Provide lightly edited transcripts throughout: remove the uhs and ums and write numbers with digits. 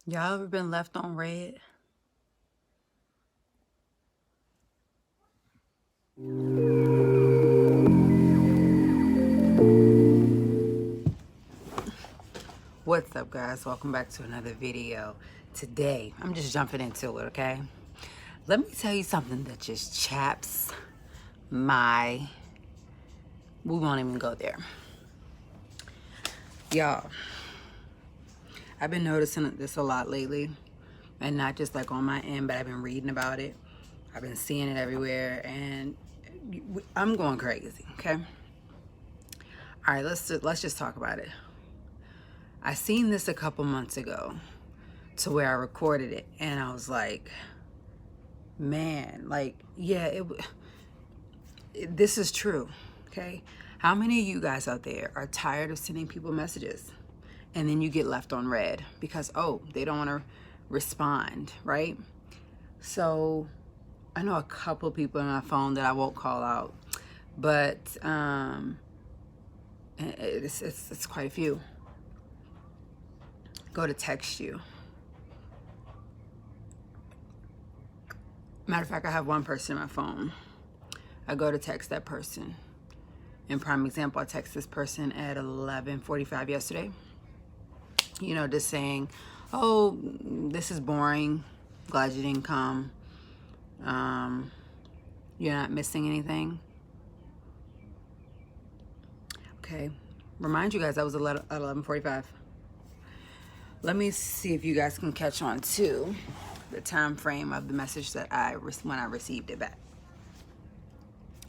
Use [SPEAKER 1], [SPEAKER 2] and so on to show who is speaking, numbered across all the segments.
[SPEAKER 1] Y'all ever been left on red? What's up, guys? Welcome back to another video. Today, I'm just jumping into it, okay? Let me tell you something that just chaps my... We won't even go there. Y'all, I've been noticing this a lot lately. And not just like on my end, but I've been reading about it. I've been seeing it everywhere. And I'm going crazy, okay? All right, let's just talk about it. I seen this a couple months ago to where I recorded it, and I was like, man, like, yeah, this is true, okay? How many of you guys out there are tired of sending people messages and then you get left on red because, oh, they don't want to respond, right? So I know a couple people on my phone that I won't call out, but it's quite a few. Go to text you. Matter of fact, I have one person in my phone. I go to text that person. In prime example, I text this person at 11:45 yesterday. You know, just saying, oh, this is boring. Glad you didn't come. You're not missing anything. Okay. Remind you guys, that was at 11:45. Let me see if you guys can catch on to the time frame of the message that when I received it back.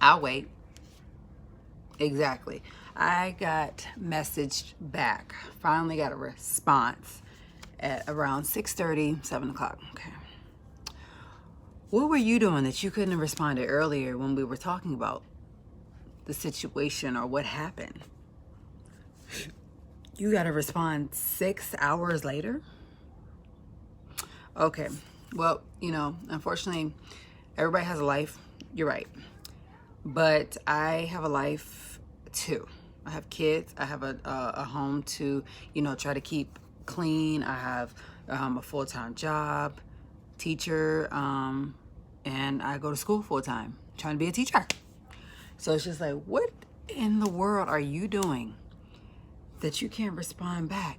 [SPEAKER 1] I'll wait. Exactly. I got messaged back. Finally got a response at around 6:30, 7 o'clock. Okay. What were you doing that you couldn't have responded earlier when we were talking about the situation or what happened? You got to respond 6 hours later? Okay. Well, you know, unfortunately, everybody has a life. You're right. But I have a life too. I have kids. I have a home to, you know, try to keep clean. I have a full-time job, teacher, and I go to school full-time, trying to be a teacher. So it's just like, what in the world are you doing that you can't respond back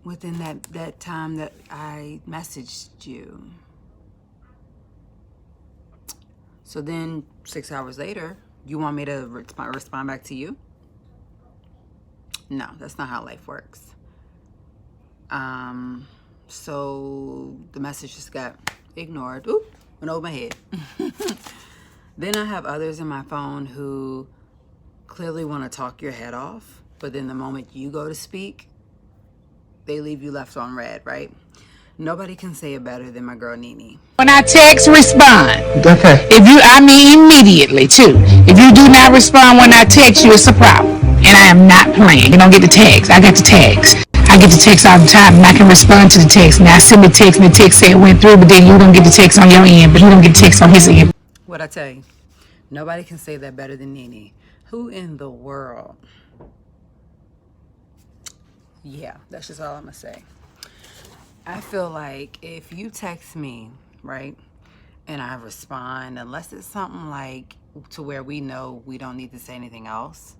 [SPEAKER 1] within that time that I messaged you? So then 6 hours later, you want me to respond back to you? No, that's not how life works. So the message just got ignored. Oop, went over my head. Then I have others in my phone who clearly want to talk your head off, but then the moment you go to speak, they leave you left on red, right? Nobody can say it better than my girl Nene.
[SPEAKER 2] When I text, respond. Okay. I mean immediately too. If you do not respond when I text you, it's a problem. And I am not playing. You don't get the text. I get the text. I get the text all the time, and I can respond to the text. Now I send the text, and the text say it went through, but then you don't get the text on your end, but he don't get the text on his end.
[SPEAKER 1] What I tell you, nobody can say that better than Nene. Who in the world? Yeah, that's just all I'm gonna say. I feel like if you text me, right, and I respond, unless it's something like to where we know we don't need to say anything else,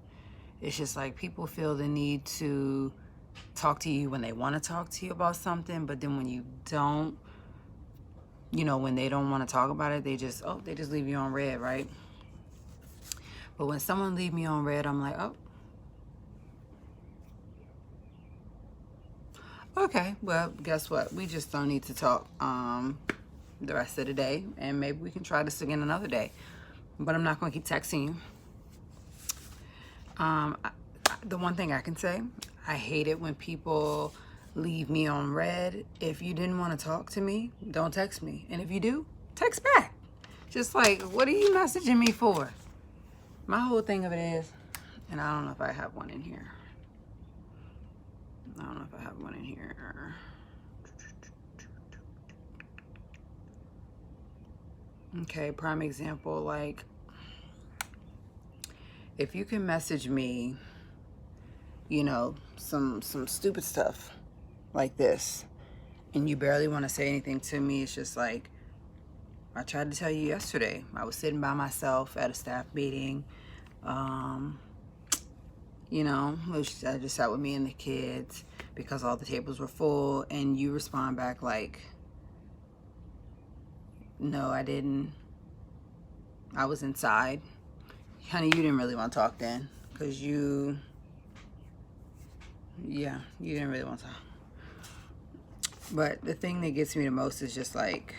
[SPEAKER 1] it's just like people feel the need to talk to you when they want to talk to you about something, but then when you don't, you know, when they don't want to talk about it, they just leave you on red, right? But when someone leave me on red, I'm like, oh, okay, well, guess what? We just don't need to talk the rest of the day, and maybe we can try this again another day. But I'm not going to keep texting you. The one thing I can say, I hate it when people leave me on red. If you didn't want to talk to me, don't text me. And if you do, text back. Just like, what are you messaging me for? My whole thing of it is, and I don't know if I have one in here. I don't know if I have one in here. Okay, prime example, like, if you can message me, you know, some stupid stuff, like this, and you barely want to say anything to me. It's just like, I tried to tell you yesterday. I was sitting by myself at a staff meeting. You know, I just sat with me and the kids because all the tables were full, and you respond back like, no, I didn't. I was inside. Honey, you didn't really want to talk then, because you didn't really want to talk. But the thing that gets me the most is just like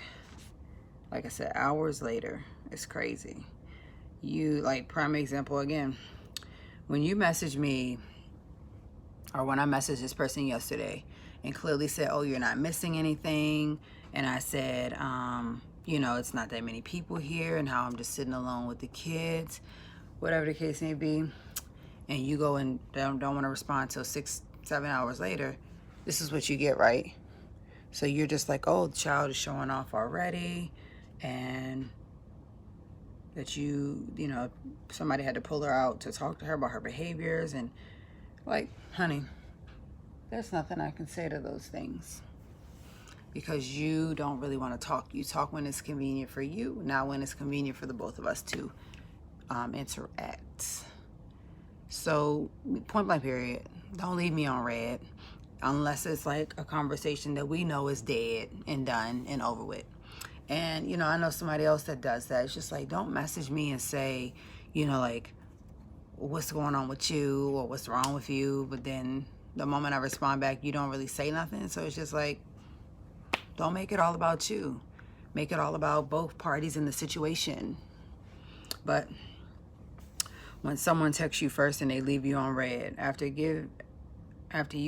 [SPEAKER 1] I said, hours later, it's crazy. You, like, prime example again, when you message me, or when I messaged this person yesterday and clearly said, oh, you're not missing anything, and I said, you know, it's not that many people here, and how I'm just sitting alone with the kids, whatever the case may be, and you go and don't want to respond till 6-7 hours later, this is what you get, right? So you're just like, oh, the child is showing off already, and that you know, somebody had to pull her out to talk to her about her behaviors. And like, honey, there's nothing I can say to those things, because you don't really want to talk. You talk when it's convenient for you, not when it's convenient for the both of us to interact. So point blank period, don't leave me on red unless it's like a conversation that we know is dead and done and over with. And, you know, I know somebody else that does that. It's just like, don't message me and say, you know, like, what's going on with you or what's wrong with you. But then the moment I respond back, you don't really say nothing. So it's just like, don't make it all about you. Make it all about both parties in the situation. But when someone texts you first and they leave you on red, after you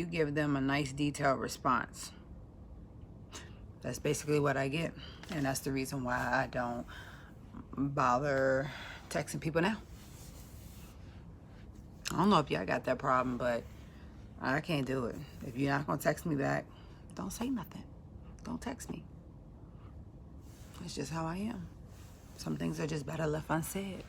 [SPEAKER 1] give them a nice detailed response, that's basically what I get. And that's the reason why I don't bother texting people now. I don't know if y'all got that problem, but I can't do it. If you're not going to text me back, don't say nothing. Don't text me. It's just how I am. Some things are just better left unsaid.